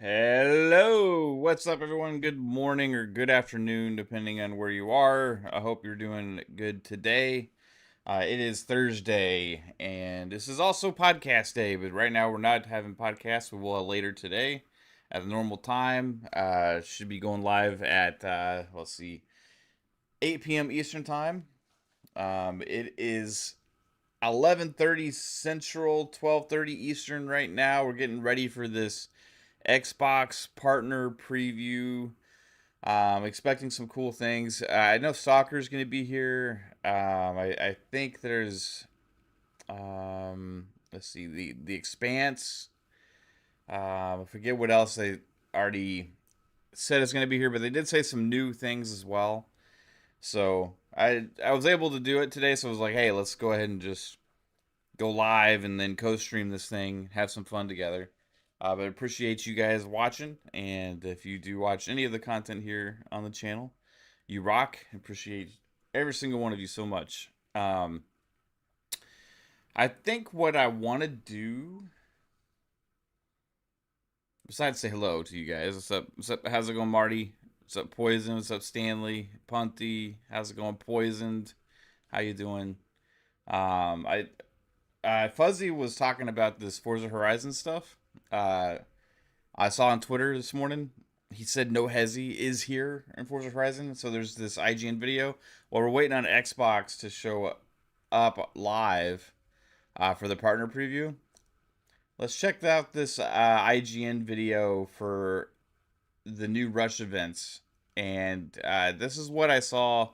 Hello, what's up, everyone? Good morning or good afternoon, depending on where you are. I hope you're doing good today. It is Thursday, and this is also podcast day, but right now we're not having podcasts. We will later today at the normal time. Should be going live at, let's see, 8 p.m. Eastern Time. It is 11:30 Central, 12:30 Eastern right now. We're getting ready for this Xbox partner preview. Expecting some cool things. I know Stalker is going to be here. I think there's let's see, the Expanse. I forget what else they already said is going to be here, but they did say some new things as well. So I was able to do it today, so I was like, hey, let's go ahead and just go live and then co-stream this thing, have some fun together. But I appreciate you guys watching, and if you do watch any of the content here on the channel, you rock. I appreciate every single one of you so much. I think what I want to do, besides say hello to you guys, what's up? What's up? How's it going, Marty? What's up, Poison? What's up, Stanley? Punty? How's it going, Poisoned? How you doing? Fuzzy was talking about this Forza Horizon stuff. I saw on Twitter this morning, he said No Hezi is here in Forza Horizon. So there's this IGN video. Well, we're waiting on Xbox to show up live for the partner preview. Let's check out this IGN video for the new Rush events. And this is what I saw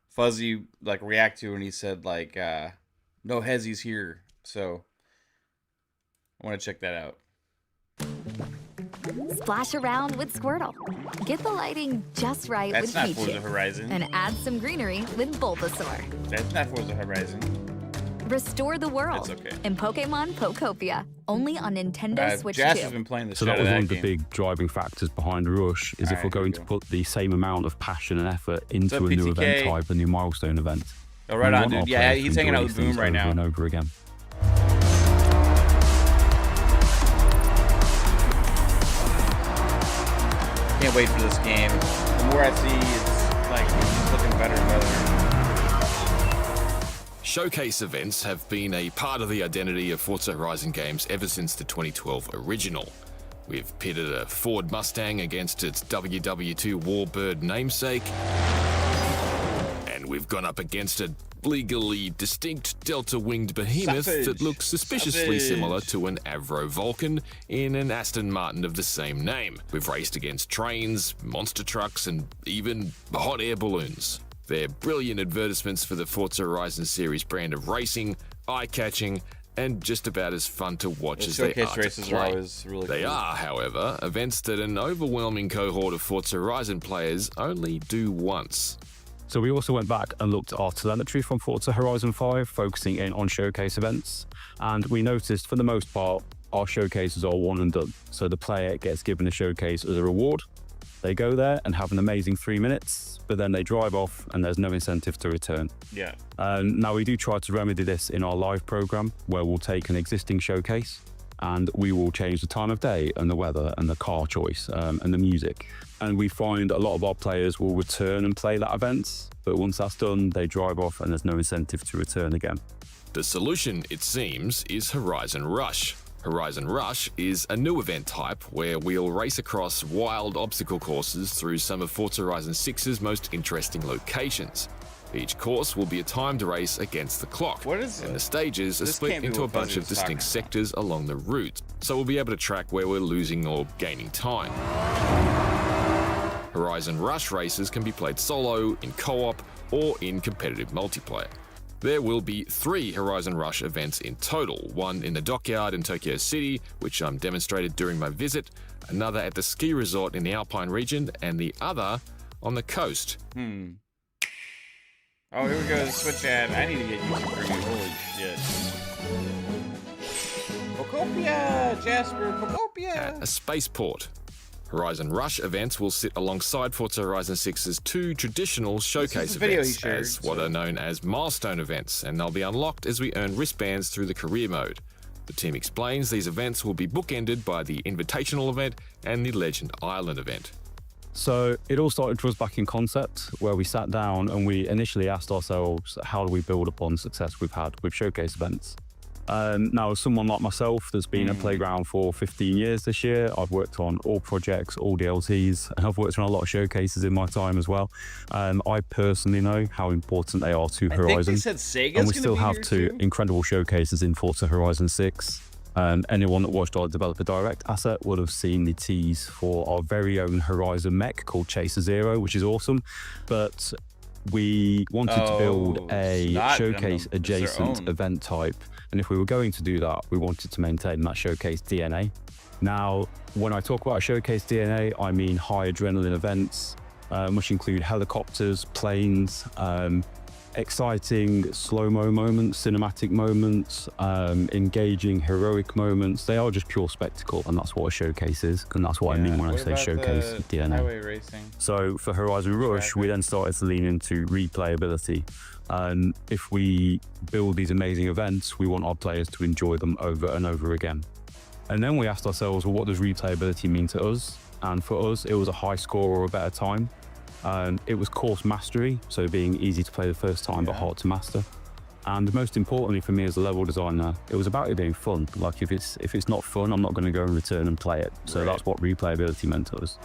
Fuzzy like react to when he said like No Hezi's here. So I want to check that out. Splash around with Squirtle. Get the lighting just right That's with not Pichu. Forza Horizon. And add some greenery with Bulbasaur. That's not Forza Horizon. Restore the world That's okay. in Pokemon Pokopia. Only on Nintendo Switch Jas 2. has been playing the So shit that out was of one of that the game. big driving factors behind Rush, is if Alright, we're going here to we put the same amount of passion and effort into up, a new PTK? event type, a new milestone event. Oh, right we on, want our dude. Yeah, players he's to hanging out enjoy with these things Boom right over now. and over again. Can't wait for this game. The more I see, it's like it's looking better and better. Showcase events have been a part of the identity of Forza Horizon games ever since the 2012 original. We've pitted a Ford Mustang against its WW2 Warbird namesake, and we've gone up against a legally distinct delta-winged behemoth that looks suspiciously similar to an Avro Vulcan in an Aston Martin of the same name. We've raced against trains, monster trucks, and even hot air balloons. They're brilliant advertisements for the Forza Horizon series brand of racing, eye-catching, and just about as fun to watch The as they showcase are to races play. are always really They cool. are, however, events that an overwhelming cohort of Forza Horizon players only do once. So we also went back and looked at our telemetry from Forza Horizon 5, focusing in on showcase events. And we noticed, for the most part, our showcases are one and done. So the player gets given a showcase as a reward. They go there and have an amazing 3 minutes, but then they drive off and there's no incentive to return. Yeah. Now we do try to remedy this in our live program, where we'll take an existing showcase and we will change the time of day and the weather and the car choice and the music. And we find a lot of our players will return and play that event, but once that's done, they drive off and there's no incentive to return again. The solution, it seems, is Horizon Rush. Horizon Rush is a new event type where we'll race across wild obstacle courses through some of Forza Horizon 6's most interesting locations. Each course will be a timed race against the clock, What is and it? the stages are This split can't be into a what bunch Fuzzy of was distinct talking sectors along the route, so we'll be able to track where we're losing or gaining time. Horizon Rush races can be played solo, in co-op, or in competitive multiplayer. There will be 3 Horizon Rush events in total, one in the dockyard in Tokyo City, which demonstrated during my visit, another at the ski resort in the Alpine region, and the other on the coast. Oh, here we go. The Switch ad. I need to get YouTube Premium. Holy shit. Pokopia, Jasper, Pokopia. At a spaceport. Horizon Rush events will sit alongside Forza Horizon 6's 2 traditional showcase the video he events shared, as what are known as milestone events, and they'll be unlocked as we earn wristbands through the career mode. The team explains these events will be bookended by the Invitational event and the Legend Island event. So it all started for us back in concept, where we sat down and we initially asked ourselves, how do we build upon the success we've had with showcase events? Now, as someone like myself that's been at Playground for 15 years this year, I've worked on all projects, all DLTs, and I've worked on a lot of showcases in my time as well. I personally know how important they are to Horizon. I think they said Sega's and we still have two incredible showcases in Forza Horizon 6. Anyone that watched our Developer Direct asset would have seen the tease for our very own Horizon mech called Chaser Zero, which is awesome. But we wanted to build a showcase adjacent event type. And if we were going to do that, we wanted to maintain that showcase DNA. Now, when I talk about showcase DNA, I mean high adrenaline events, which include helicopters, planes, exciting slow-mo moments, cinematic moments, engaging heroic moments. They are just pure spectacle, and that's what a showcase is, and that's what I mean when I say showcase DNA. Highway racing? So for Horizon Rush, we then started to lean into replayability. And if we build these amazing events, we want our players to enjoy them over and over again. And then we asked ourselves, well, what does replayability mean to us? And for us, it was a high score or a better time. It was course mastery, so being easy to play the first time but hard to master. And most importantly for me as a level designer, it was about it being fun. Like if it's not fun, I'm not going to go and return and play it. So that's what replayability meant to us.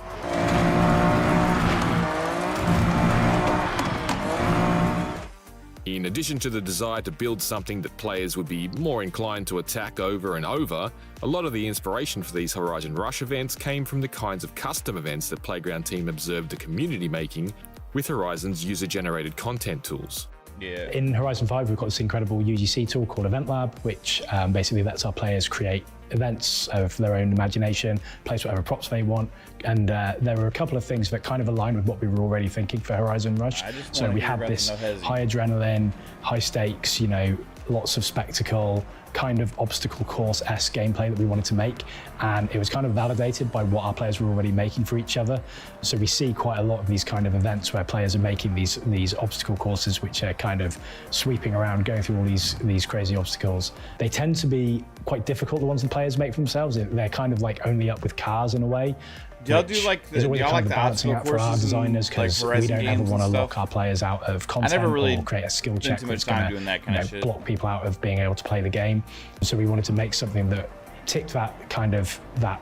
In addition to the desire to build something that players would be more inclined to attack over and over, a lot of the inspiration for these Horizon Rush events came from the kinds of custom events that Playground team observed the community making with Horizon's user-generated content tools. Yeah. In Horizon 5, we've got this incredible UGC tool called Event Lab, which basically lets our players create events of their own imagination, place whatever props they want. And there were a couple of things that kind of align with what we were already thinking for Horizon Rush. So we had this high adrenaline, high stakes, you know, lots of spectacle, kind of obstacle course-esque gameplay that we wanted to make. And it was kind of validated by what our players were already making for each other. So we see quite a lot of these kind of events where players are making these obstacle courses, which are kind of sweeping around, going through all these crazy obstacles. They tend to be quite difficult, the ones the players make for themselves. They're kind of like only up with cars in a way. Do y'all do like the, always y'all like the balancing obstacle out for our courses designers, because like we don't ever want to lock stuff? our players out of content I never really or create a skill check too much that's time going doing that to kind of shit. block people out of being able to play the game. So we wanted to make something that ticked that kind of that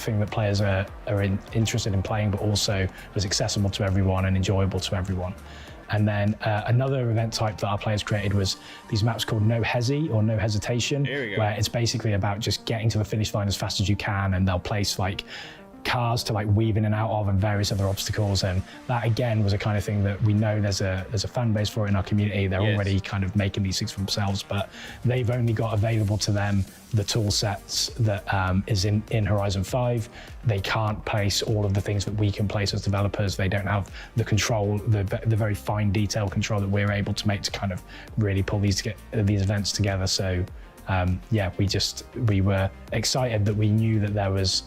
thing that players are interested in playing, but also was accessible to everyone and enjoyable to everyone. And then another event type that our players created was these maps called No Hesi or No Hesitation, where it's basically about just getting to the finish line as fast as you can, and they'll place like cars to like weave in and out of and various other obstacles. And that again was a kind of thing that we know there's a fan base for it in our community. They're already kind of making these things for themselves, but they've only got available to them the tool sets that is in Horizon 5. They can't place all of the things that we can place as developers. They don't have the control, the very fine detail control that we're able to make to kind of really pull these events together. So yeah, we were excited that we knew that there was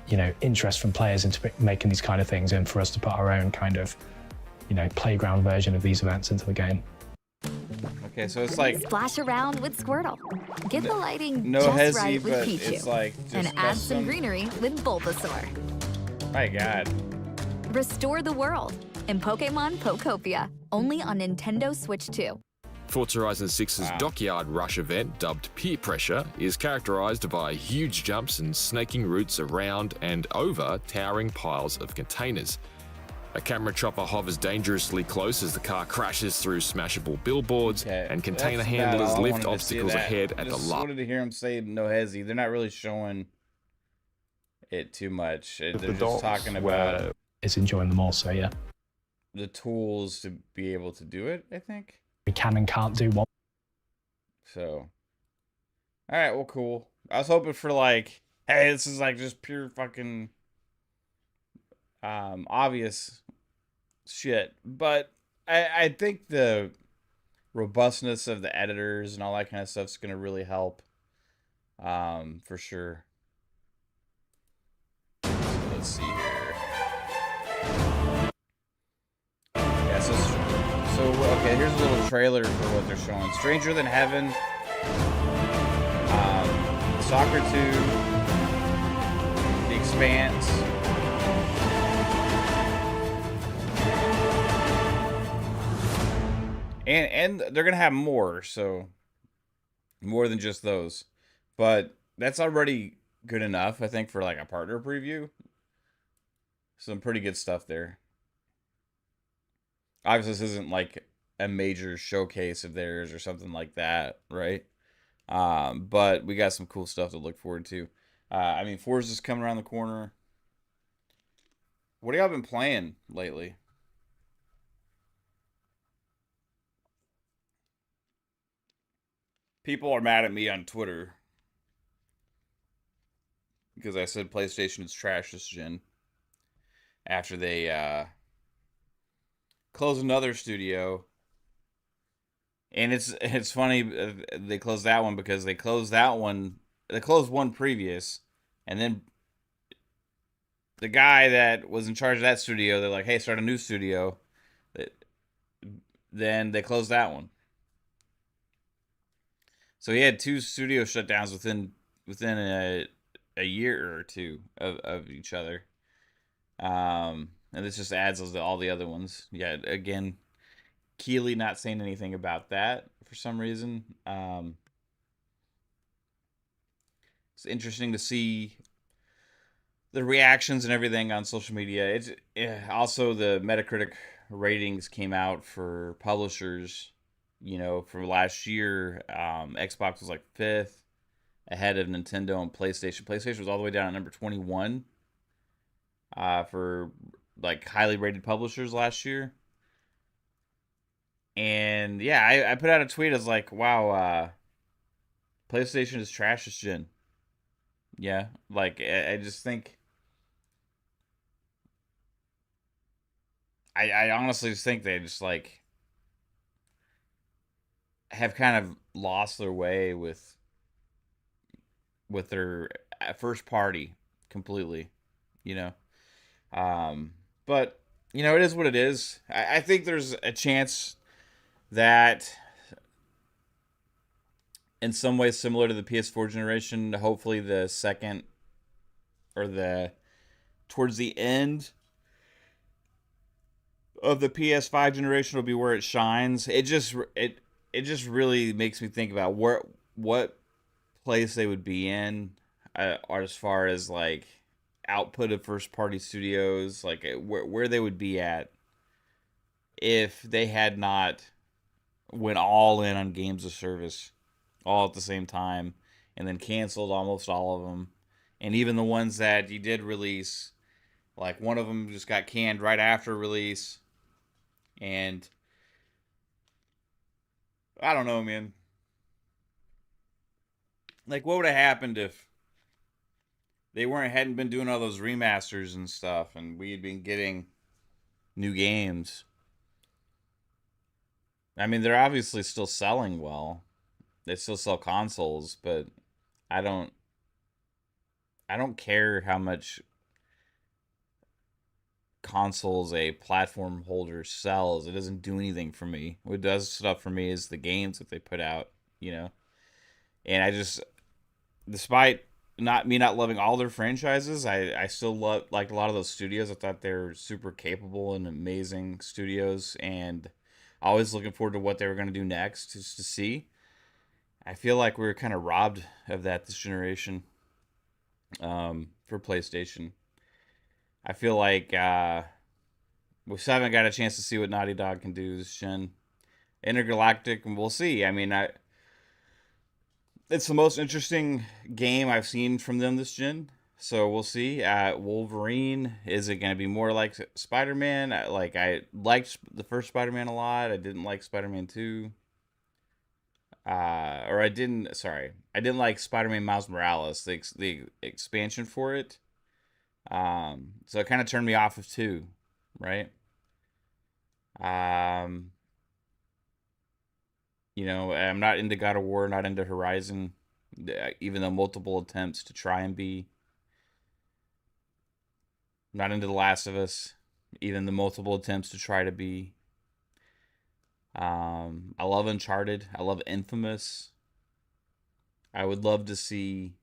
you know, interest from players into making these kind of things, and for us to put our own kind of, you know, playground version of these events into the game. Okay, so it's like Splash around with Squirtle. Get the lighting no just hesi, right with but Pichu. it's like just and add some custom. greenery with Bulbasaur. My God. Restore the world in Pokemon Pokopia, only on Nintendo Switch 2. Forza Horizon 6's Dockyard Rush event, dubbed Peer Pressure, is characterised by huge jumps and snaking routes around and over towering piles of containers. A camera chopper hovers dangerously close as the car crashes through smashable billboards, and container handlers lift obstacles ahead at the I wanted to hear him say no hesi. They're not really showing it too much. They're just talking about It's enjoying them also, yeah. the tools to be able to do it, I think. We can and can't do one. So, all right, well, cool. I was hoping for like, hey, this is like just pure fucking obvious shit, but I think the robustness of the editors and all that kind of stuff is gonna really help, for sure. So let's see here. Yeah, so okay, here's a little trailer for what they're showing. Stranger Than Heaven. Stalker 2, The Expanse. And they're gonna have more, so more than just those. But that's already good enough, I think, for like a partner preview. Some pretty good stuff there. Obviously, this isn't like a major showcase of theirs or something like that, right? But we got some cool stuff to look forward to. I mean, Forza's coming around the corner. What have y'all been playing lately? People are mad at me on Twitter because I said PlayStation is trash this gen after they closed another studio. And it's funny they closed that one because they closed one previous, and then the guy that was in charge of that studio, they're like, hey, start a new studio. Then they closed that one. So he had two studio shutdowns within a year or two of each other. And this just adds to all the other ones. Yeah, again, Keeley not saying anything about that for some reason. It's interesting to see the reactions and everything on social media. It's also the Metacritic ratings came out for publishers. You know, for last year, Xbox was like 5th, ahead of Nintendo and PlayStation. PlayStation was all the way down at number 21 for like highly rated publishers last year. And yeah, I put out a tweet. I was like, wow, PlayStation is trash this gen. Yeah, like I just think I honestly just think they just like have kind of lost their way with their first party completely, you know. But you know, it is what it is. I think there's a chance that in some ways similar to the PS4 generation, hopefully the second or the towards the end of the PS5 generation will be where it shines. It just really makes me think about what place they would be in, or as far as like output of first party studios, like where they would be at if they had not went all in on games of service all at the same time and then canceled almost all of them. And even the ones that you did release, like one of them just got canned right after release. And I don't know, man. Like, what would have happened if they hadn't been doing all those remasters and stuff, and we had been getting new games? I mean, they're obviously still selling well. They still sell consoles, but I don't I don't care how much consoles a platform holder sells. It doesn't do anything for me. What does stuff for me is the games that they put out, you know. And I just, despite not loving all their franchises, I still like a lot of those studios. I thought they're super capable and amazing studios, and always looking forward to what they were going to do next, just to see. I feel like we were kind of robbed of that this generation, for PlayStation. I feel like we still haven't got a chance to see what Naughty Dog can do this gen. Intergalactic, and we'll see. I mean, it's the most interesting game I've seen from them this gen. So we'll see. Wolverine, is it going to be more like Spider-Man? I liked the first Spider-Man a lot. I didn't like Spider-Man 2. I didn't like Spider-Man Miles Morales, the expansion for it. So it kind of turned me off of 2, right? Um, you know, I'm not into God of War, not into Horizon, even though multiple attempts to try and be. Not into The Last of Us, even the multiple attempts to try to be. I love Uncharted. I love Infamous. I would love to see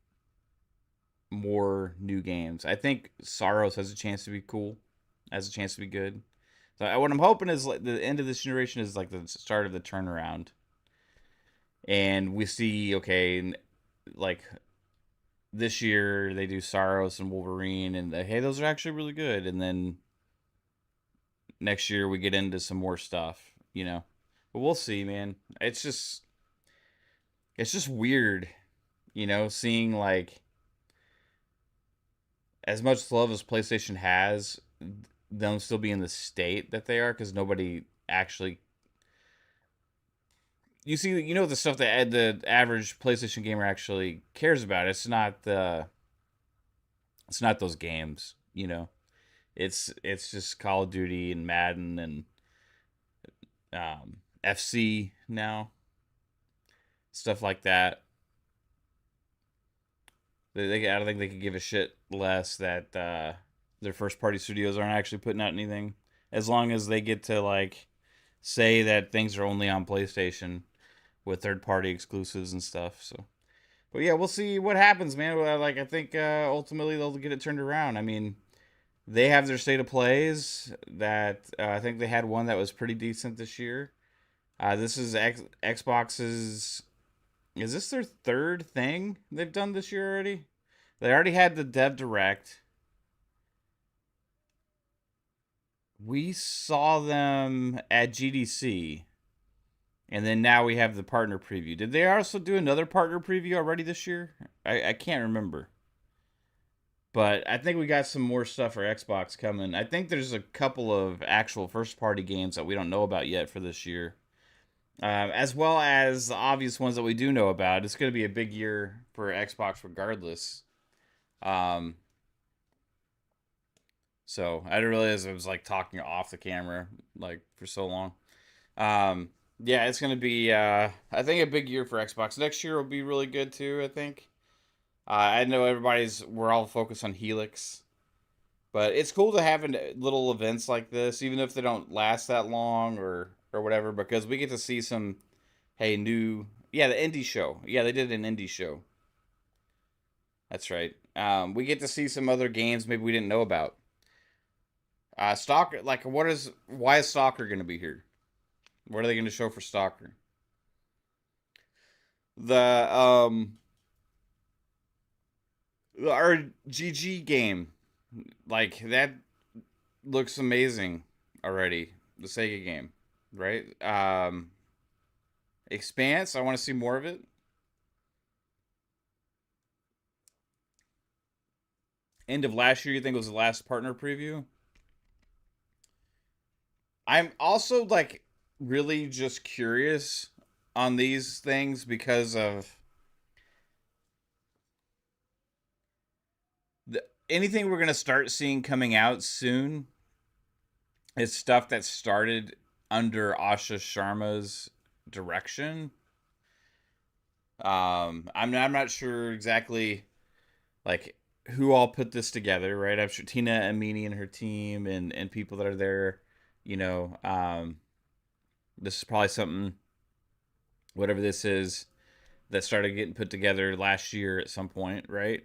more new games. I think Sorrows has a chance to be cool, has a chance to be good. So what I'm hoping is like the end of this generation is like the start of the turnaround, and we see okay, like this year they do Sorrows and Wolverine, and hey, those are actually really good. And then next year we get into some more stuff, you know. But we'll see, man. It's just weird, you know, seeing like as much love as PlayStation has, them still be in the state that they are because nobody actually. You see, you know the stuff that the average PlayStation gamer actually cares about. It's not those games, you know. It's just Call of Duty and Madden and FC now, stuff like that. I don't think they could give a shit less that their first party studios aren't actually putting out anything, as long as they get to like say that things are only on PlayStation with third party exclusives and stuff. So, but yeah, we'll see what happens, man. Like I think ultimately they'll get it turned around. I mean, they have their state of plays that I think they had one that was pretty decent this year. This is Xbox's. Is this their third thing they've done this year already? They already had the Dev Direct. We saw them at GDC. And then now we have the partner preview. Did they also do another partner preview already this year? I can't remember. But I think we got some more stuff for Xbox coming. I think there's a couple of actual first party games that we don't know about yet for this year. As well as the obvious ones that we do know about. It's going to be a big year for Xbox regardless. So I didn't realize I was like talking off the camera like for so long. Yeah, it's going to be, I think a big year for Xbox. Next year will be really good too, I think. I know we're all focused on Helix. But it's cool to have little events like this, even if they don't last that long or whatever, because we get to see some, hey, the indie show. Yeah, they did an indie show. That's right. We get to see some other games maybe we didn't know about. Stalker, like, why is Stalker going to be here? What are they going to show for Stalker? The RGG game, like that looks amazing already. The Sega game, right? Expanse, I want to see more of it. End of last year, you think was the last partner preview? I'm also like really just curious on these things because of anything we're going to start seeing coming out soon is stuff that started under Asha Sharma's direction. I'm not sure exactly like who all put this together, right? I'm sure Tina Amini and her team and people that are there, you know, this is probably something, whatever this is, that started getting put together last year at some point, right?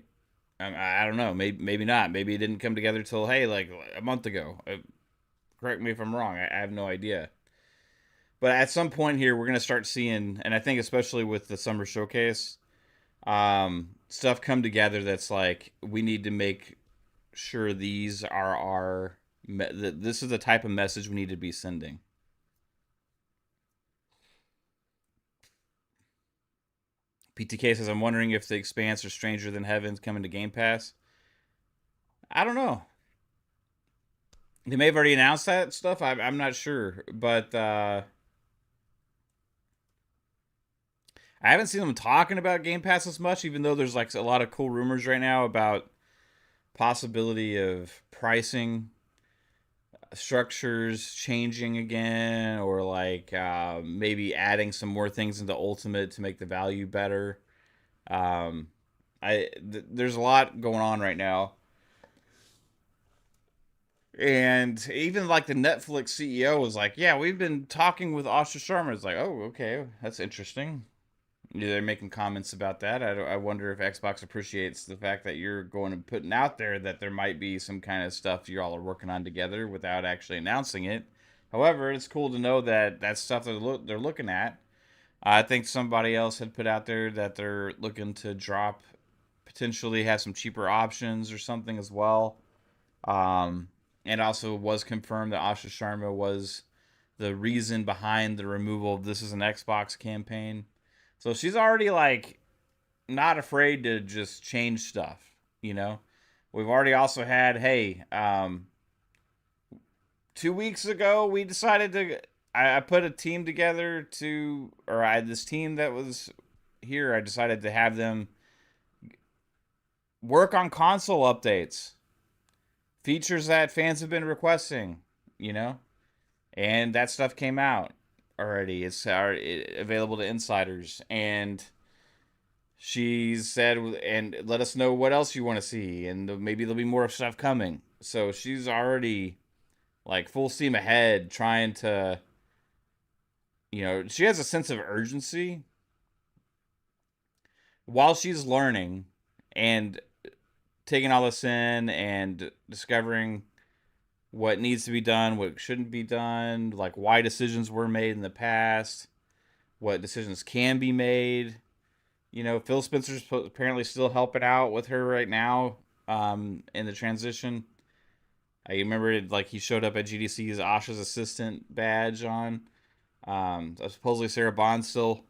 I don't know. Maybe not. Maybe it didn't come together till like a month ago. Correct me if I'm wrong. I have no idea. But at some point here, we're gonna start seeing, and I think especially with the summer showcase, stuff come together that's like we need to make sure these are this is the type of message we need to be sending. PTK says, I'm wondering if The Expanse or Stranger Than Heaven's coming to Game Pass. I don't know. They may have already announced that stuff. I'm not sure. But I haven't seen them talking about Game Pass as much, even though there's like a lot of cool rumors right now about possibility of pricing structures changing again, or like maybe adding some more things into Ultimate to make the value better. There's a lot going on right now, and even like the Netflix CEO was like, "Yeah, we've been talking with Asha Sharma." It's like, "Oh, okay, that's interesting." They're making comments about that. I wonder if Xbox appreciates the fact that you're going and putting out there that there might be some kind of stuff you all are working on together without actually announcing it. However, it's cool to know that that's stuff they're looking at. I think somebody else had put out there that they're looking to drop, potentially have some cheaper options or something as well. And also was confirmed that Asha Sharma was the reason behind the removal of This Is an Xbox campaign. So she's already like not afraid to just change stuff, you know. We've already also had, hey, 2 weeks ago we decided to. I put a team together or I had this team that was here. I decided to have them work on console updates, features that fans have been requesting, you know, and that stuff came out already. It's available to insiders, and she said, and let us know what else you want to see, and maybe there'll be more stuff coming. So she's already like full steam ahead, trying to, you know, she has a sense of urgency while she's learning and taking all this in and discovering what needs to be done, what shouldn't be done, like why decisions were made in the past, what decisions can be made. You know, Phil Spencer's apparently still helping out with her right now in the transition. I remember like he showed up at GDC's Asha's assistant badge on. Supposedly Sarah Bond's still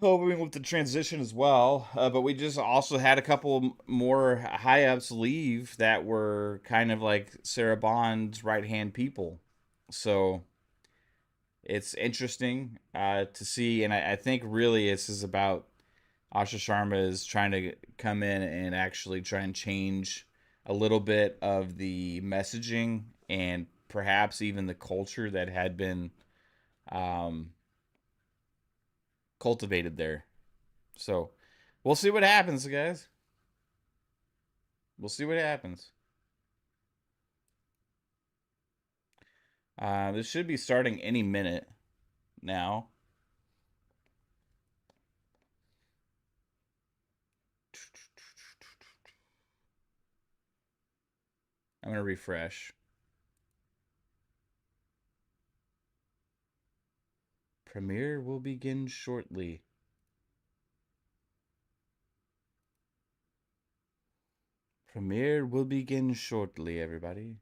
helping with the transition as well. But we just also had a couple more high ups leave that were kind of like Sarah Bond's right hand people. So it's interesting to see. And I think really this is about Asha Sharma is trying to come in and actually try and change a little bit of the messaging and perhaps even the culture that had been cultivated there. So we'll see what happens, guys. We'll see what happens. This should be starting any minute now. I'm going to refresh. Premiere will begin shortly. Premiere will begin shortly, everybody.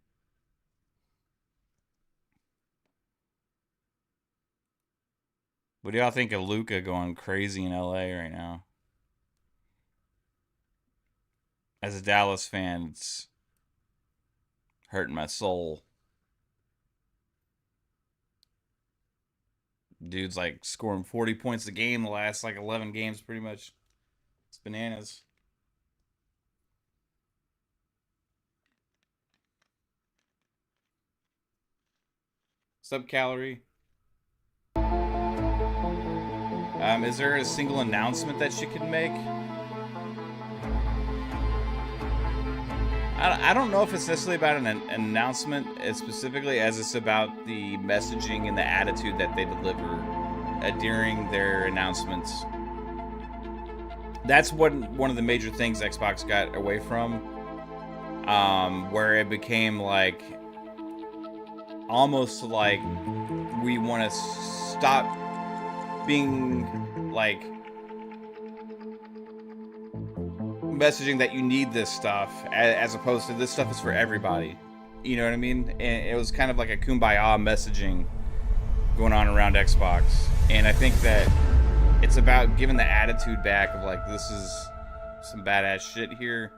What do y'all think of Luca going crazy in LA right now? As a Dallas fan, it's hurting my soul. Dude's like scoring 40 points a game the last like 11 games pretty much. It's bananas. Subcalorie. Is there a single announcement that she could make? I don't know if it's necessarily about an announcement specifically as it's about the messaging and the attitude that they deliver during their announcements. That's one of the major things Xbox got away from, where it became like almost like we want to stop being like messaging that you need this stuff as opposed to this stuff is for everybody. You know what I mean? And it was kind of like a kumbaya messaging going on around Xbox. And I think that it's about giving the attitude back of like, this is some badass shit here.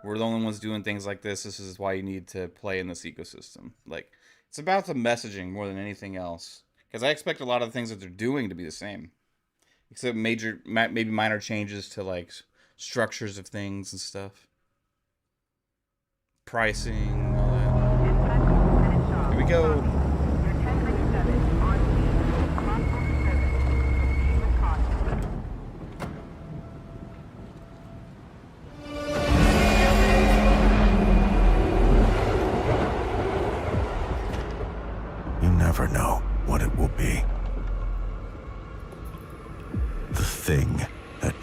We're the only ones doing things like this. This is why you need to play in this ecosystem. Like, it's about the messaging more than anything else. Because I expect a lot of the things that they're doing to be the same. Except maybe minor changes to like structures of things and stuff. Pricing, all that. Here we go. You never know what it will be.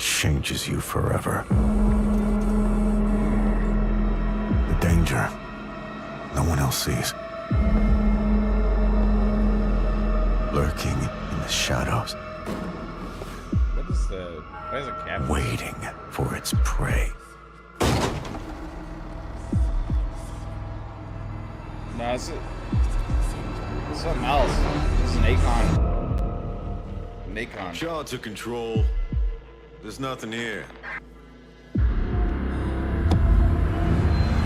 changes you forever. The danger no one else sees. Lurking in the shadows. Why is it captain? Waiting for its prey. No, it's something else. It's an Akon. An Akon. Shaw took control. There's nothing here.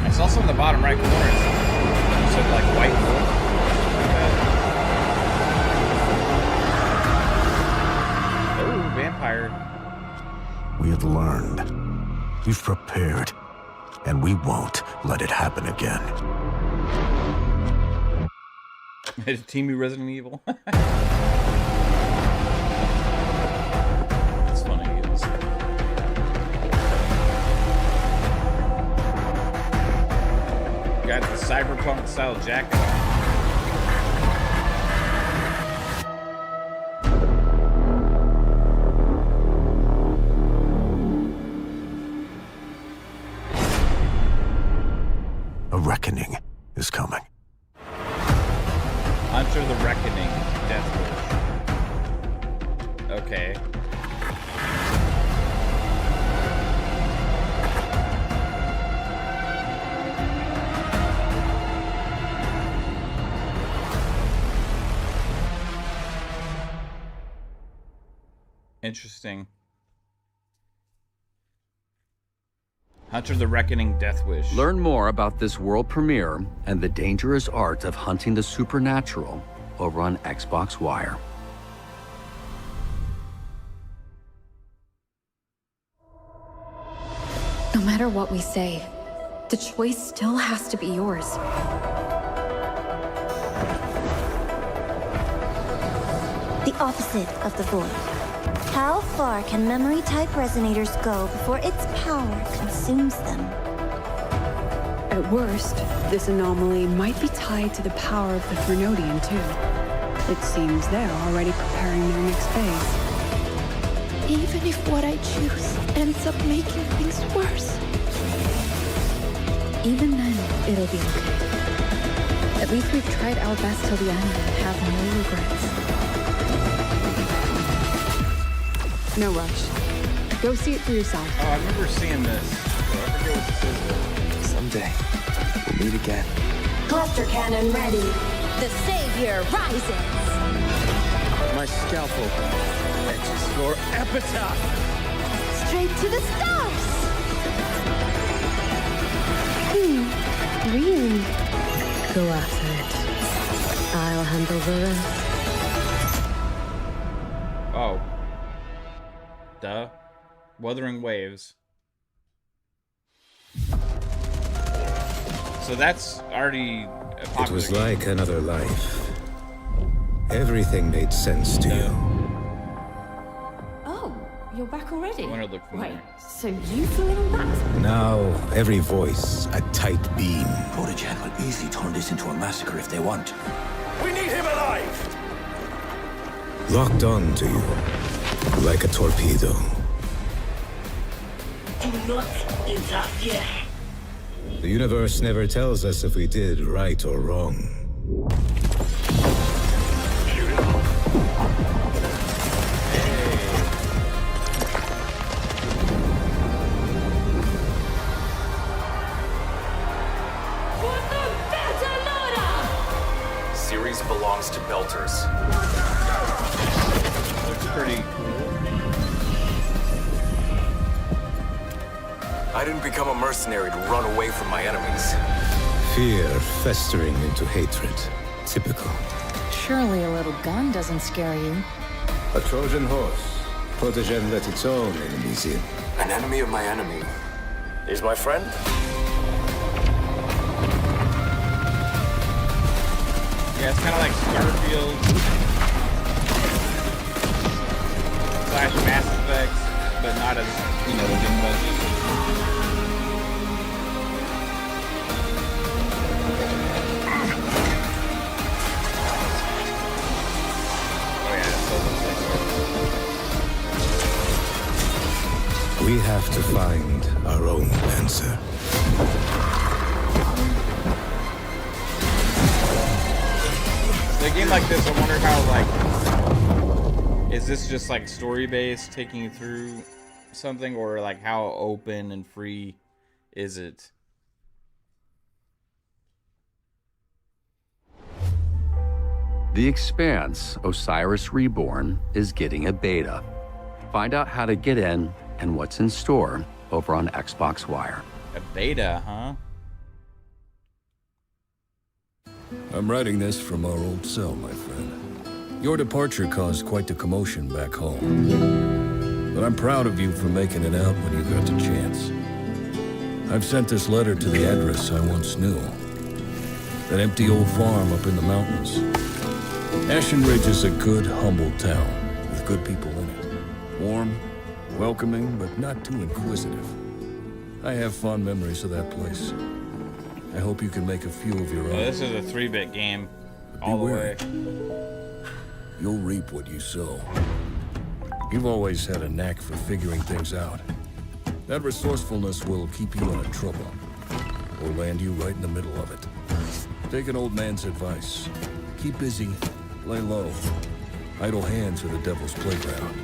I saw something in the bottom right corner. It said like white wolf. Like that. Oh, vampire. We have learned. We've prepared. And we won't let it happen again. It's Team Resident Evil. It's funny. Got the cyberpunk style jacket on. A reckoning is coming. Hunter the Reckoning. Death Wish. Okay. Interesting. Hunter the Reckoning Death Wish. Learn more about this world premiere and the dangerous art of hunting the supernatural over on Xbox Wire. No matter what we say, the choice still has to be yours. The opposite of the void. How far can memory-type resonators go before its power consumes them? At worst, this anomaly might be tied to the power of the Thrunodian, too. It seems they're already preparing their next phase. Even if what I choose ends up making things worse, even then, it'll be okay. At least we've tried our best till the end and have no regrets. No rush. Go see it for yourself. Oh, I remember seeing this. I forget what this is. Someday, we'll meet again. Cluster cannon ready. The savior rises. My scalpel etches your epitaph. Straight to the stars. Really? Go after it. I'll handle the rest. Oh. Duh. Wuthering Waves. So that's already a popular It was game. like another life. Everything made sense to you. Oh, you're back already? I wonder, look familiar. Wait, so you flew in on that? Now, every voice, a tight beam. Protogen will easily turn this into a massacre if they want. We need him alive! Locked on to you, like a torpedo. Do not interfere. The universe never tells us if we did right or wrong. Series belongs to Belters. Looks pretty cool. I didn't become a mercenary to run away from my enemies. Fear festering into hatred. Typical. Surely a little gun doesn't scare you. A Trojan horse. Protogen let its own enemies in. An enemy of my enemy is my friend. Yeah, it's kind of like Starfield / Mass Effect, but not as, big budget. We have to find our own answer. A game like this, I wonder how, like, is this just like story-based, taking you through something, or like how open and free is it? The Expanse: Osiris Reborn is getting a beta. Find out how to get in and what's in store over on Xbox Wire. A beta, huh? I'm writing this from our old cell, my friend. Your departure caused quite the commotion back home. But I'm proud of you for making it out when you got the chance. I've sent this letter to the address I once knew. That empty old farm up in the mountains. Ashen Ridge is a good, humble town with good people in it. Warm, welcoming, but not too inquisitive. I have fond memories of that place. I hope you can make a few of your own. This is a 3-bit game, all the way. You'll reap what you sow. You've always had a knack for figuring things out. That resourcefulness will keep you out of trouble, or land you right in the middle of it. Take an old man's advice. Keep busy, lay low. Idle hands are the devil's playground.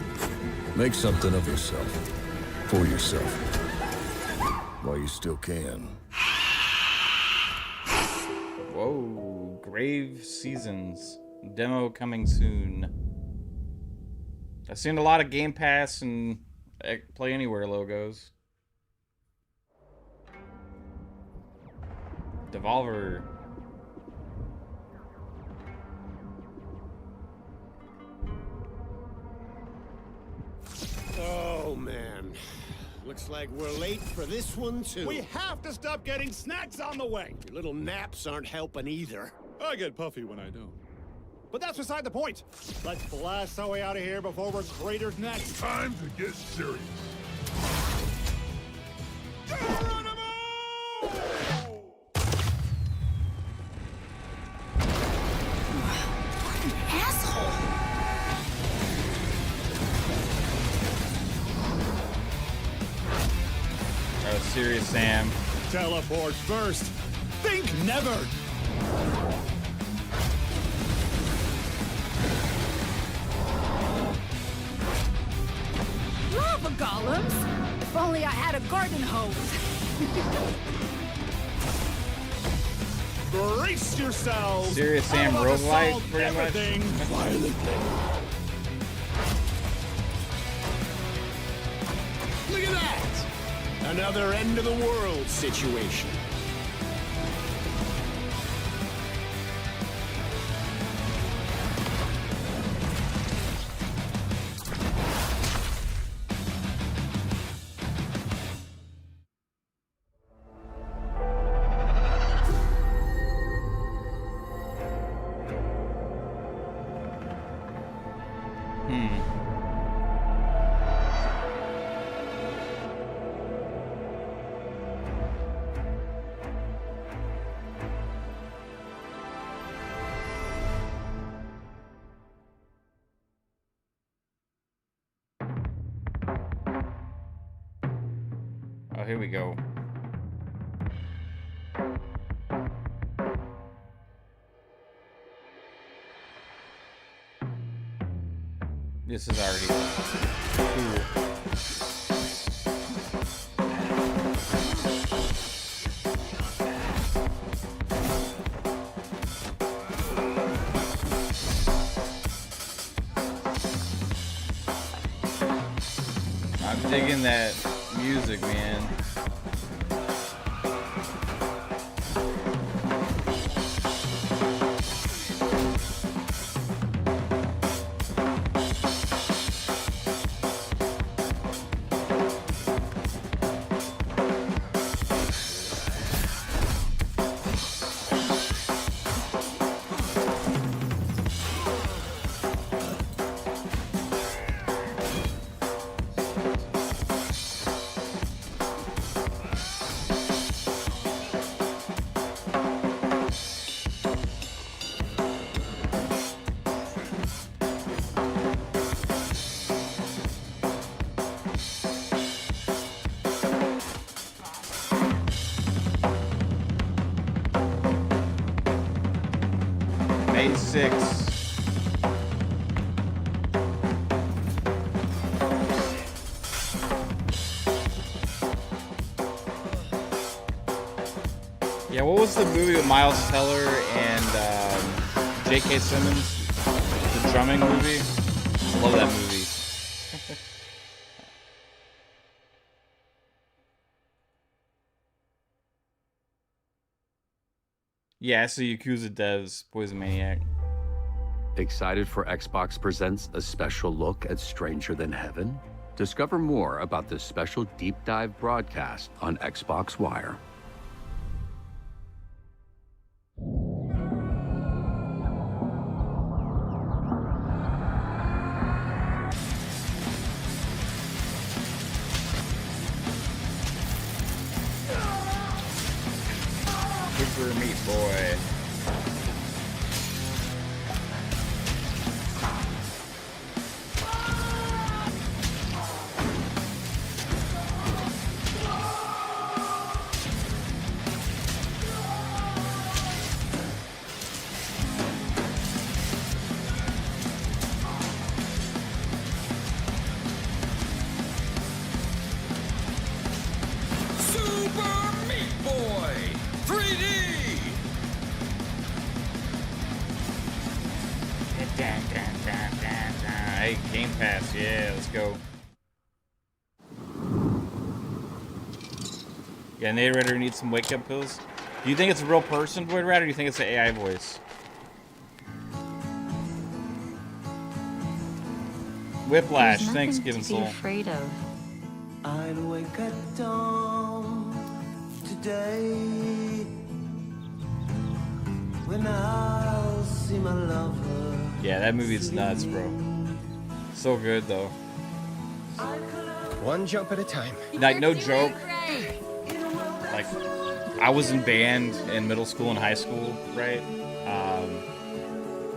Make something of yourself, for yourself, while you still can. Whoa, Grave Seasons. Demo coming soon. I've seen a lot of Game Pass and Play Anywhere logos. Devolver. Oh, man. Looks like we're late for this one, too. We have to stop getting snacks on the way! Your little naps aren't helping either. I get puffy when I don't. But that's beside the point. Let's blast our way out of here before we're cratered next. Time to get serious. Oh, serious Sam. Teleport first. Think never. Lava golems? If only I had a garden hose. Brace yourselves. Serious Sam roguelike, pretty much. Everything violently. Look at that! Another end of the world situation. Oh, here we go. This is already cool. I'm digging that music, man. Night 6. Yeah, what was the movie with Miles Teller and J.K. Simmons? The drumming movie? Love that movie. Yeah, so Yakuza devs, Poison Maniac. Excited for Xbox Presents a special look at Stranger Than Heaven? Discover more about this special deep dive broadcast on Xbox Wire. Super Meat Boy. Super Meat Boy 3D. Hey, Game Pass, yeah, let's go. Yeah, narrator needs some wake-up pills. Do you think it's a real person, Void Rat, or do you think it's an AI voice? Whiplash, thanks, Given Soul. Afraid of. I'd wake at dawn today when I'll see my lover. Yeah, that movie's nuts, bro. So good, though. One jump at a time. Like, no joke. Like, I was in band in middle school and high school, right?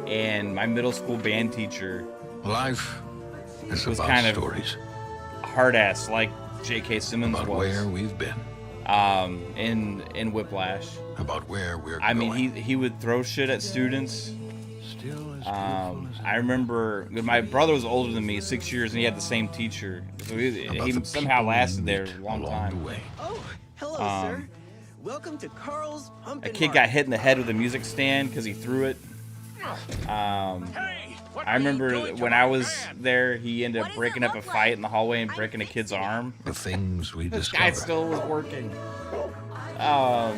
And my middle school band teacher Life is was about kind of stories. hard ass, like J.K. Simmons About was. where we've been. In Whiplash. About where we're I going. mean, he would throw shit at students. I remember my brother was older than me, 6 years, and he had the same teacher. So he somehow lasted there a long time. Oh, hello, sir. Welcome to Carl's Pumpkin A kid got hit in the head with a music stand because he threw it. I remember when I was there, he ended up breaking up a fight in the hallway and breaking a kid's arm. The things we This guy discover. still was working. I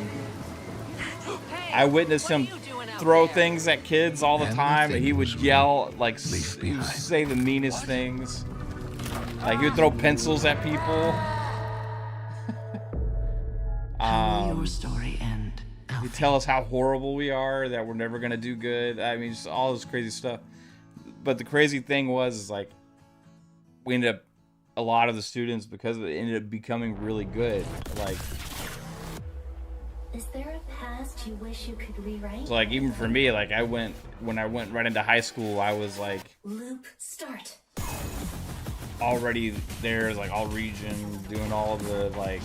witnessed him throw things at kids all the time, and he would yell, like, he would say the meanest things. Like, he would throw pencils at people. How will your story end? He'd tell us how horrible we are, that we're never gonna do good. I mean, just all this crazy stuff. But the crazy thing was, is like, we ended up, a lot of the students, because of it, ended up becoming really good. Like, Is there a past you wish you could rewrite? so like, even for me, like, when I went right into high school, I was like, Loop start. already there, like, all region, doing all of the, like,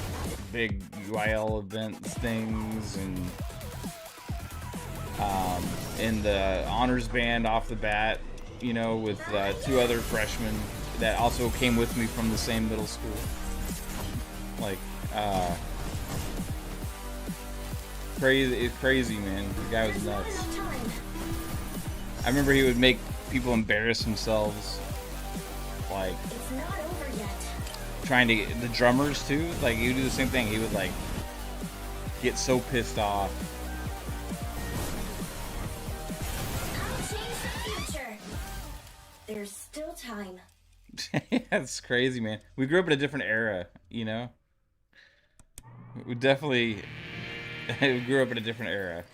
big UIL events things, and in the honors band off the bat, you know, with 2 other freshmen that also came with me from the same middle school. Like, crazy, man. The guy was nuts. I remember he would make people embarrass themselves, like, It's not over yet. trying to get the drummers too. Like, he would do the same thing. He would, like, get so pissed off. I'll change the future. There's still time. That's crazy, man. We grew up in a different era, you know? We definitely we grew up in a different era.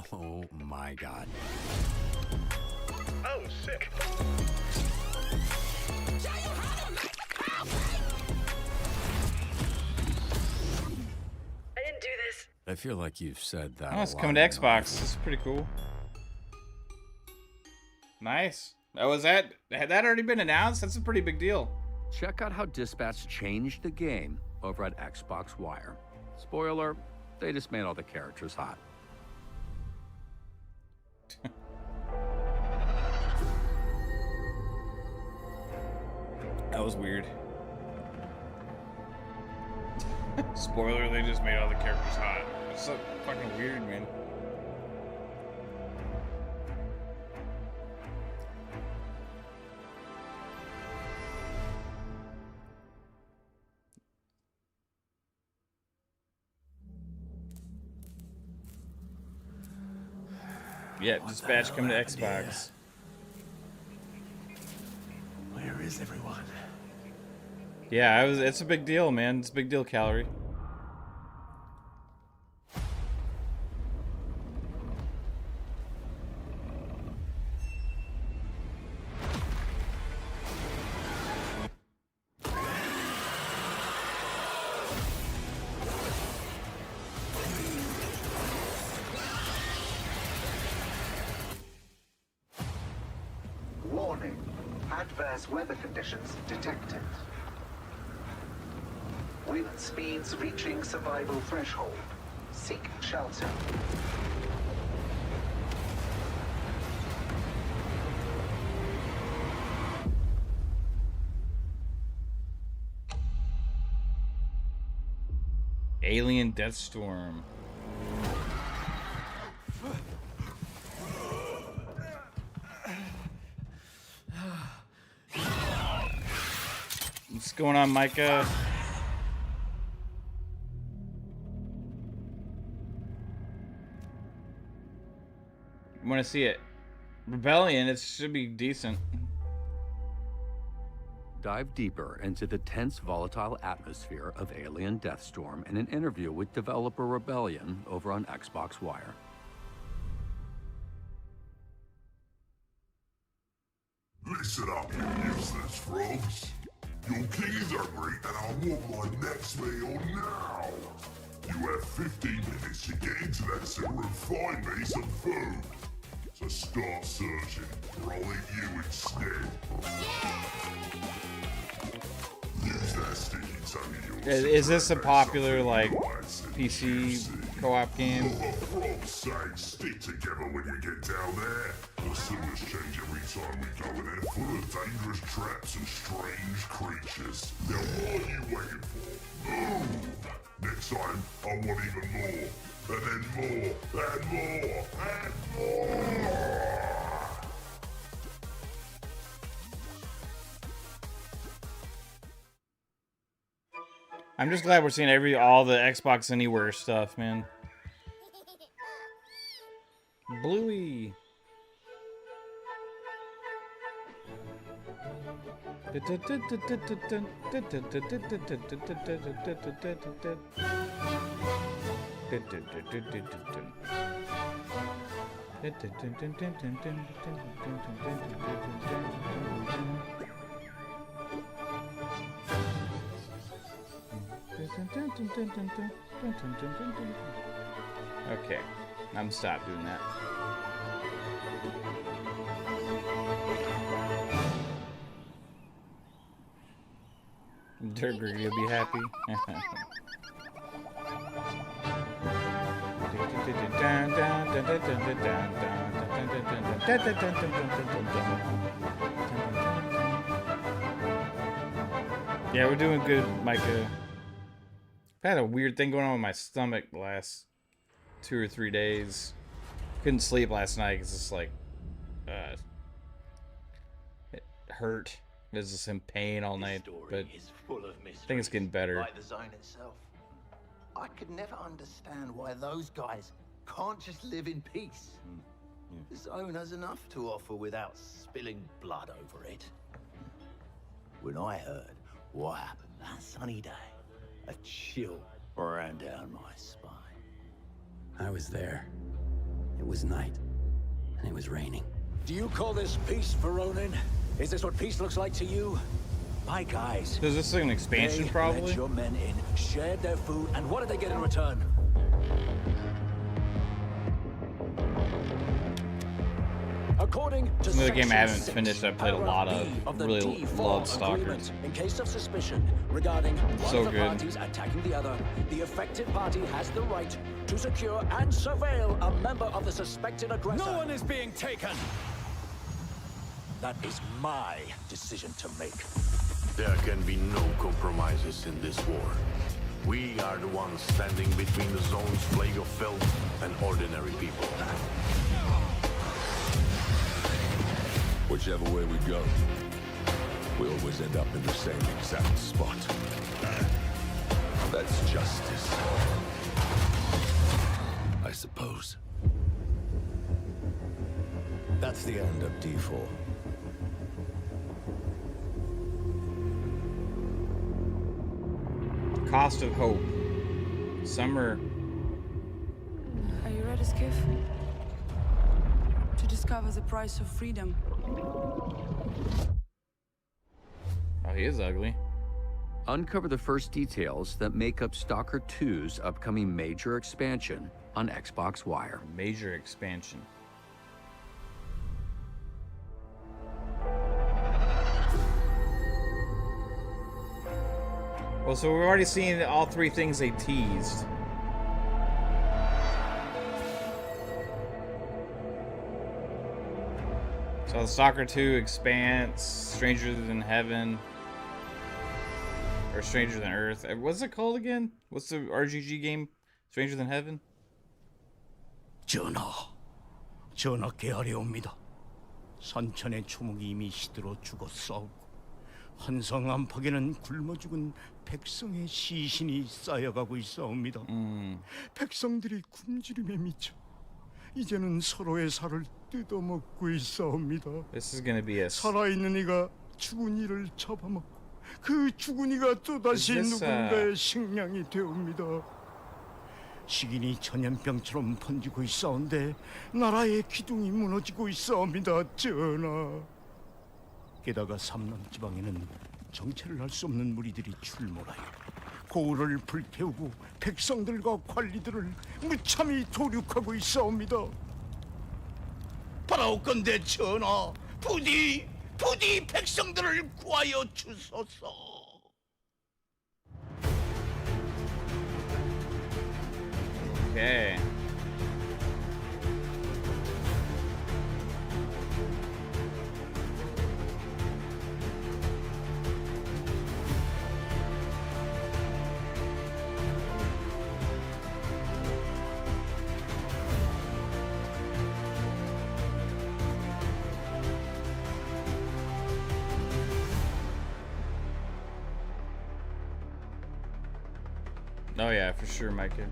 Oh my god. Oh, sick. I didn't do this. I feel like you've said that. Oh, it's coming to Xbox. It's pretty cool. Nice. Oh, had that already been announced? That's a pretty big deal. Check out how Dispatch changed the game over at Xbox Wire. Spoiler, they just made all the characters hot. That was weird. Spoiler, they just made all the characters hot. It's so fucking weird, man. Yeah, dispatch come to Xbox. Where is everyone? Yeah, it's a big deal, man. It's a big deal, Calorie. Warning. Adverse weather conditions detected. Wind speeds reaching survival threshold. Seek shelter. Alien Deathstorm. What's going on, Micah? I want to see it. Rebellion, it should be decent. Dive deeper into the tense, volatile atmosphere of Alien Deathstorm in an interview with developer Rebellion over on Xbox Wire. Listen up, you useless frogs. Your king is hungry and I want my next meal now. You have 15 minutes to get into that sewer and find me some food. So start searching, or I'll eat you instead. Use that sticky tongue of yours. Is this a popular, like, PC co-op game? For frog's sake, stick together when you get down there. The sewers change every time we go, and they're full of dangerous traps and strange creatures. Now what are you waiting for? Move! Next time, I want even more. And then more, and more, and more! I'm just glad we're seeing all the Xbox Anywhere stuff, man. Bluey. Okay, I'm stop doing that. Durger, you'll be happy. Yeah, we're doing good, Micah. I've had a weird thing going on with my stomach the last 2 or 3 days. Couldn't sleep last night because it's like, it hurt. I was just in pain all night, but I think it's getting better. Like the zone itself. I could never understand why those guys can't just live in peace. The zone has enough to offer without spilling blood over it. When I heard what happened that sunny day, a chill ran down my spine. I was there. It was night, and it was raining. Do you call this peace, Veronin? Is this what peace looks like to you? My guys. Is this an expansion, they probably? let your men in, shared their food, and what did they get in return? A According to Another game I haven't Section 6, finished. I played a lot of. the Really D4 love Stalker. agreement, in case of suspicion regarding one So of the good. parties attacking the other, the affected party has the right to secure and surveil a member of the suspected aggressor. No one is being taken! That is my decision to make. There can be no compromises in this war. We are the ones standing between the zone's plague of filth and ordinary people. Whichever way we go, we always end up in the same exact spot. That's justice, I suppose. That's the end of D4. Cost of Hope. Summer. Are you ready, Skiff? To discover the price of freedom. Oh, he is ugly. Uncover the first details that make up Stalker 2's upcoming major expansion on Xbox Wire. Major expansion. Well, so we've already seen all three things they teased. So the Stalker 2 Expanse, Stranger Than Heaven, or Stranger Than Earth. What's it called again? What's the RGG game? Stranger Than Heaven? 전하께 아뢰옵니다. 선천의 초목이 이미 시들어 죽었사오고 한성 안팎에는 굶어 죽은 백성의 시신이 쌓여가고 있사옵니다. 백성들이 굶주림에 미쳐 이제는 서로의 살을 뜯어먹고 있사옵니다. This is gonna be a... 살아있는 이가 죽은 이를 잡아먹고 그 죽은 이가 또다시 누군가의 식량이 되옵니다. 식인이 전염병처럼 번지고 있사온데 나라의 기둥이 무너지고 있사옵니다, 전하. 게다가 삼남 지방에는 정체를 알 수 없는 무리들이 출몰하여 고을을 불태우고 백성들과 관리들을 무참히 도륙하고 있사옵니다. 바라옵건대 전하, 부디 백성들을 구하여 주소서. Okay. Oh yeah, for sure, Micah.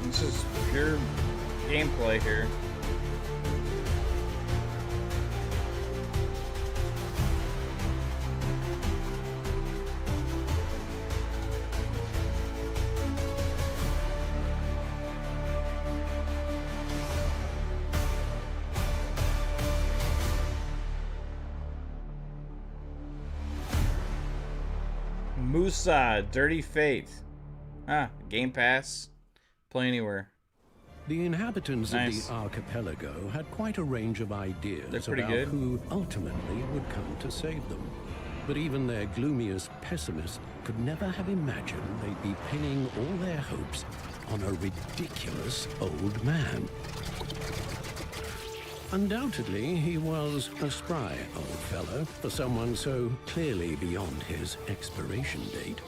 This is pure gameplay here. Musa, Dirty Fate. Ah, Game Pass. Play anywhere. The inhabitants Nice. of the archipelago had quite a range of ideas They're pretty about good. who ultimately would come to save them. But even their gloomiest pessimists could never have imagined they'd be pinning all their hopes on a ridiculous old man. Undoubtedly, he was a spry old fellow for someone so clearly beyond his expiration date.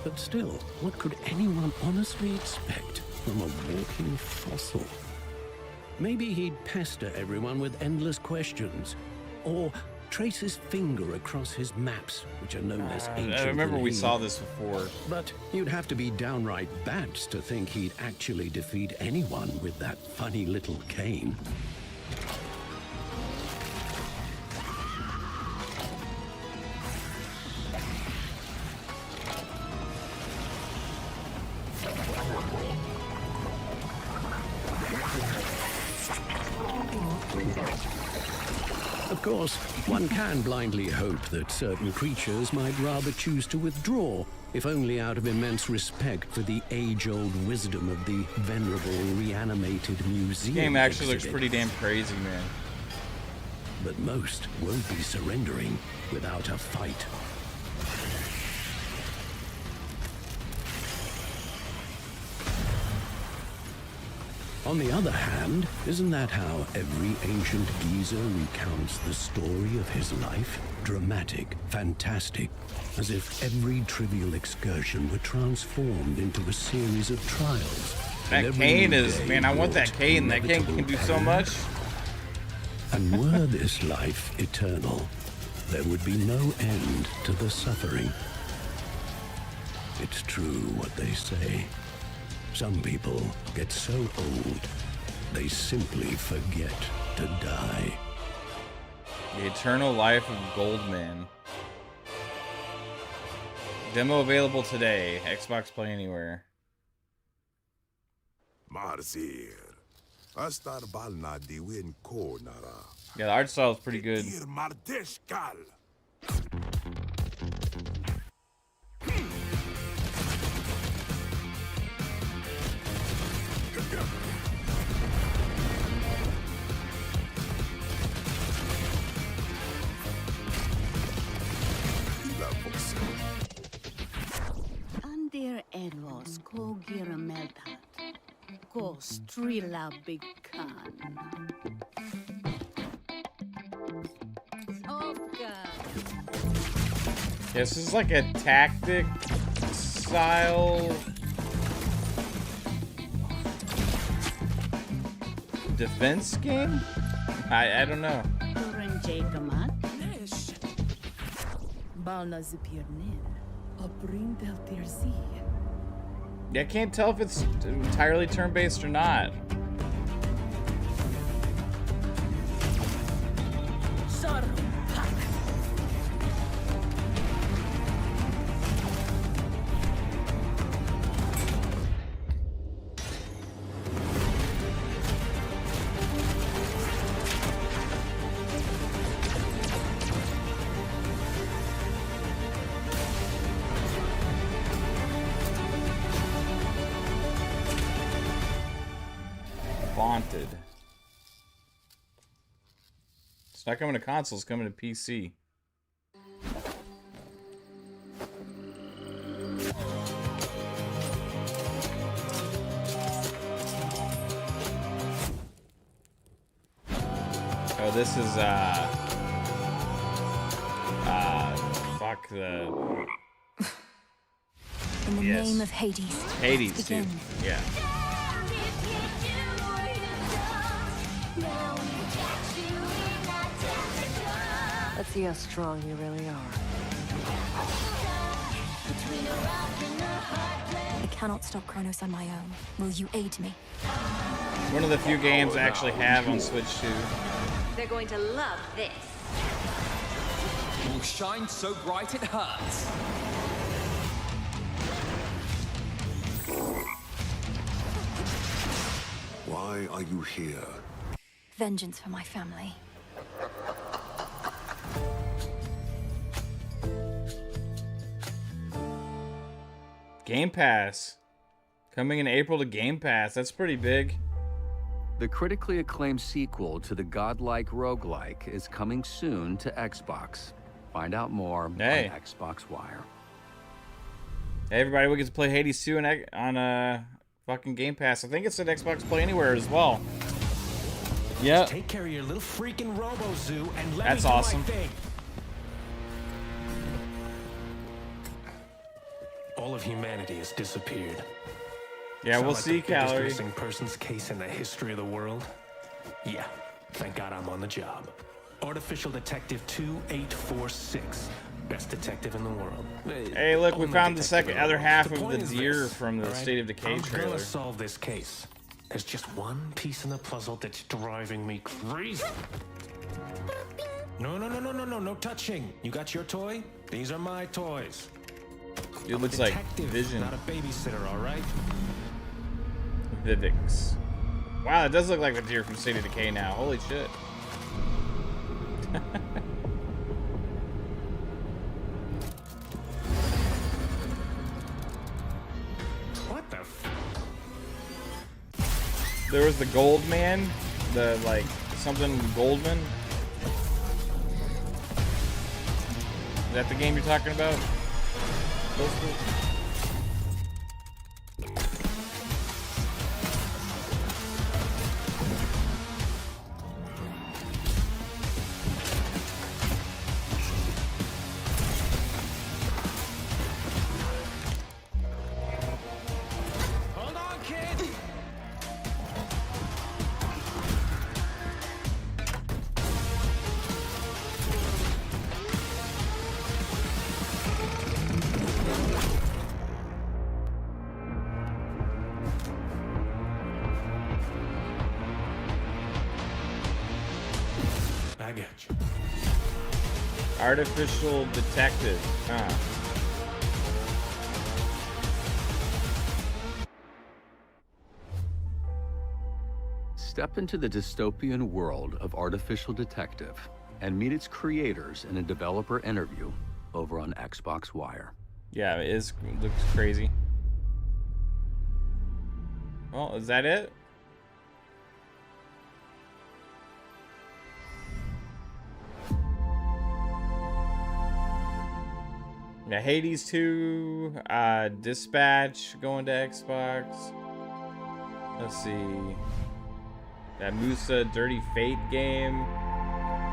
But still, what could anyone honestly expect from a walking fossil? Maybe he'd pester everyone with endless questions, or trace his finger across his maps, which are no less ancient. I remember than we he. saw this before. But you'd have to be downright bats to think he'd actually defeat anyone with that funny little cane. Of course, one can blindly hope that certain creatures might rather choose to withdraw, if only out of immense respect for the age-old wisdom of the venerable reanimated museum. Game actually exhibit. looks pretty damn crazy, man. But most won't be surrendering without a fight. On the other hand, isn't that how every ancient geezer recounts the story of his life? Dramatic, fantastic, as if every trivial excursion were transformed into a series of trials. That cane is, man, I want that cane. That cane can do so much. And were this life eternal, there would be no end to the suffering. It's true what they say. Some people get so old, they simply forget to die. The Eternal Life of Goldman. Demo available today. Xbox Play Anywhere. Yeah, the art style is pretty good. Andir Edlos ko girameltat. Ko strila big khan. This is like a tactic style defense game? I don't know. Yeah, I can't tell if it's entirely turn-based or not. Vaunted. It's not coming to consoles, it's coming to PC. Oh, this is fuck the In the name of Hades. Hades, dude. Yeah. Let's see how strong you really are. I cannot stop Kronos on my own. Will you aid me? One of the few games I actually have on Switch 2. They're going to love this. Will shine so bright it hurts. Why are you here? Vengeance for my family. Game Pass. Coming in April to Game Pass. That's pretty big. The critically acclaimed sequel to the godlike roguelike is coming soon to Xbox. Find out more on Xbox Wire. Hey everybody, we get to play Hades 2 on fucking Game Pass. I think it's at Xbox Play Anywhere as well. Yep. Take care of your little freaking Robo-Zoo and let That's me do awesome. my thing. All of humanity has disappeared. Yeah, Sound we'll like see, the biggest Calorie. missing persons case in the history of the world? Yeah, thank God I'm on the job. Artificial Detective 2846. Best detective in the world. Hey, look, we Only found the detective in other world. half The of the point is deer this, from the all right? State of Decay I'm trailer. gonna solve this case. There's just one piece in the puzzle that's driving me crazy. No touching. You got your toy? These are my toys. It looks I'm a like detective, Vision. not a babysitter, all right? Vivix. Wow, it does look like the deer from State of Decay now. Holy shit. What the f? There was the Gold Man, the like something Goldman. Is that the game you're talking about? Hold on, kid. I got you. Artificial detective. Huh. Step into the dystopian world of Artificial Detective and meet its creators in a developer interview over on Xbox Wire. Yeah, it looks crazy. Well, is that it? Yeah, Hades 2, Dispatch going to Xbox. Let's see. That Musa Dirty Fate game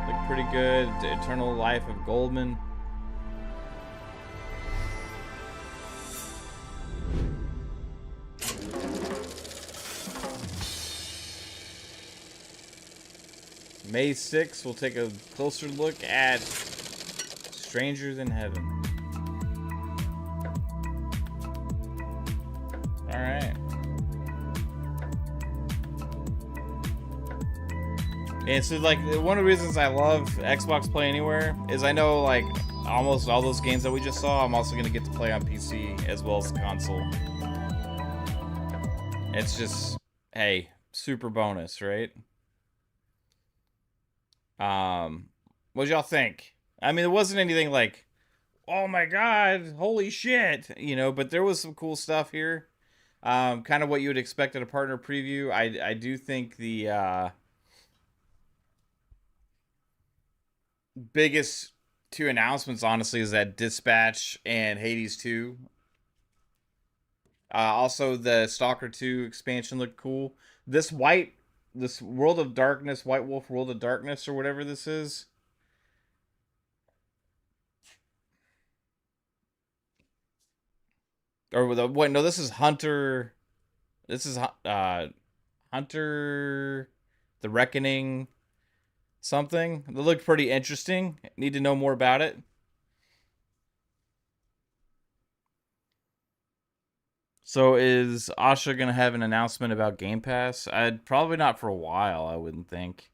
looked pretty good. The Eternal Life of Goldman. May 6th, we'll take a closer look at Strangers in Heaven. Alright. And so, like, one of the reasons I love Xbox Play Anywhere is I know, like, almost all those games that we just saw, I'm also going to get to play on PC as well as console. It's just, hey, super bonus, right? What y'all think? I mean, it wasn't anything like, oh my god, holy shit, you know, but there was some cool stuff here. Kind of what you would expect at a partner preview. I do think the biggest two announcements, honestly, is that Dispatch and Hades 2. Also, the Stalker 2 expansion looked cool. This World of Darkness, White Wolf World of Darkness, or whatever this is. Or wait, no, this is Hunter. This is Hunter, the Reckoning, something. It looked pretty interesting. Need to know more about it. So is Asha gonna have an announcement about Game Pass? I'd probably not for a while. I wouldn't think.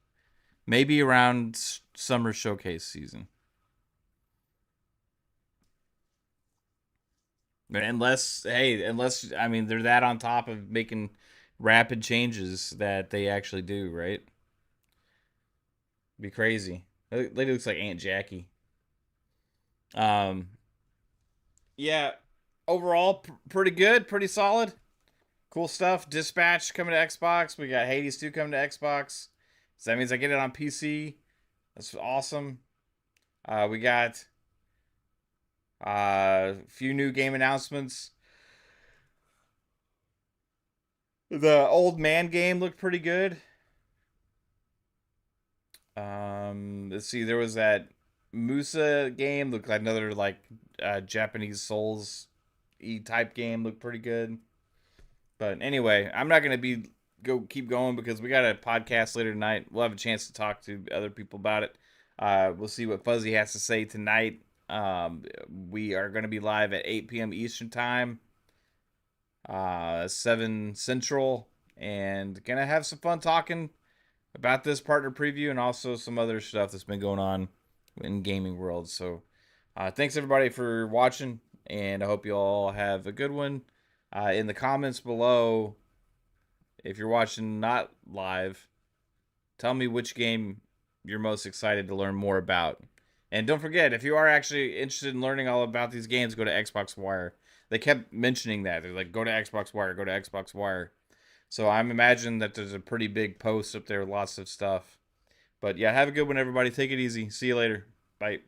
Maybe around summer showcase season. Unless I mean they're that on top of making rapid changes that they actually do, right? Be crazy. Lady looks like Aunt Jackie. Um, yeah. Overall, pretty good, pretty solid, cool stuff. Dispatch coming to Xbox. We got Hades 2 coming to Xbox. So that means I get it on PC. That's awesome. We got a few new game announcements. The Old Man game looked pretty good. Let's see. There was that Musa game. Looked like another like Japanese Souls type game. Looked pretty good. But anyway, I'm not gonna keep going because we got a podcast later tonight. We'll have a chance to talk to other people about it. We'll see what Fuzzy has to say tonight. We are going to be live at 8 p.m. Eastern Time, 7 Central, and going to have some fun talking about this partner preview and also some other stuff that's been going on in gaming world. So thanks everybody for watching, and I hope you all have a good one. In the comments below, if you're watching not live, tell me which game you're most excited to learn more about. And don't forget, if you are actually interested in learning all about these games, go to Xbox Wire. They kept mentioning that. They're like, go to Xbox Wire, go to Xbox Wire. So I'm imagining that there's a pretty big post up there with lots of stuff. But yeah, have a good one, everybody. Take it easy. See you later. Bye.